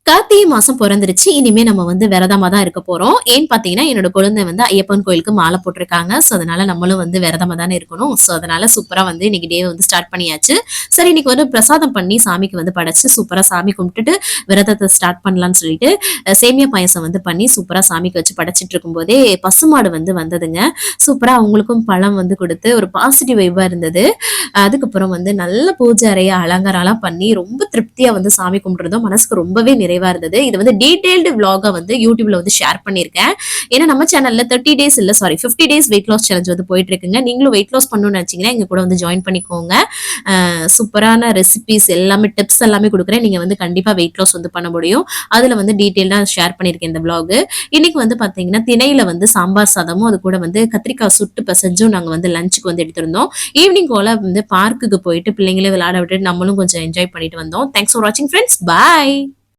கார்த்திகை மாசம் பொறந்துருச்சு. இனிமே நம்ம வந்து விரதமா தான் இருக்க போறோம். ஏன்னு பார்த்தீங்கன்னா, என்னோட குழந்தை வந்து ஐயப்பன் கோயிலுக்கு மாலை போட்டிருக்காங்க. ஸோ, அதனால நம்மளும் வந்து விரதமா தானே இருக்கணும். ஸோ, அதனால சூப்பரா வந்து இன்னைக்கு டே வந்து ஸ்டார்ட் பண்ணியாச்சு. சரி இன்னைக்கு வந்து பிரசாதம் பண்ணி சாமிக்கு வந்து படைச்சு சூப்பரா சாமி கும்பிட்டுட்டு விரதத்த ஸ்டார்ட் பண்ணலான்னு சொல்லிட்டு, சேமியா பாயாசம் வந்து பண்ணி சூப்பரா சாமிக்கு வச்சு படைச்சுட்டு இருக்கும்போதே பசுமாடு வந்து வந்ததுங்க. சூப்பரா அவங்களுக்கும் பழம் வந்து குடுத்து ஒரு பாசிட்டிவ் வைபா இருந்தது. அதுக்கப்புறம் வந்து நல்ல பூஜை அறைய அலங்காரம்லாம் பண்ணி ரொம்ப திருப்தியா வந்து சாமி கும்பிட்டுருந்தோம். மனசுக்கு ரொம்பவே நிறைவா இருந்தது. இது வந்து டீடைல்டு விளாகா வந்து யூடியூப்ல வந்து ஷேர் பண்ணியிருக்கேன். ஏன்னா நம்ம சேனல்ல 30 டேஸ் இல்ல sorry 50 days weight loss challenge வந்து போயிட்டு இருக்குங்க. நீங்களும் வெயிட் லாஸ் பண்ணணும்னு நினைச்சீங்கன்னா எங்க கூட வந்து ஜாயின் பண்ணிக்கோங்க. சூப்பரான ரெசிபிஸ் எல்லாமே டிப்ஸ் எல்லாமே குடுக்குறேன். நீங்க வந்து கண்டிப்பா வெயிட் லாஸ் வந்து பண்ண முடியும். அதுல வந்து டீடைல்டா ஷேர் பண்ணியிருக்கேன் இந்த விளாக். இன்னைக்கு வந்து பாத்தீங்கன்னா திணையில வந்து சாம்பார் சாதமும் அது கூட வந்து கத்திரிக்காய் சுட்டு பிசைஞ்சும் நாங்க வந்து லஞ்சுக்கு வந்து எடுத்திருந்தோம். ஈவினிங் போல வந்து பார்க்குக்கு போயிட்டு பிள்ளைங்கள விளையாட விட்டுட்டு நம்மளும் கொஞ்சம் என்ஜாய் பண்ணிட்டு வந்தோம். தேங்க்ஸ் ஃபார் வாட்சிங் ஃப்ரெண்ட்ஸ். பாய்.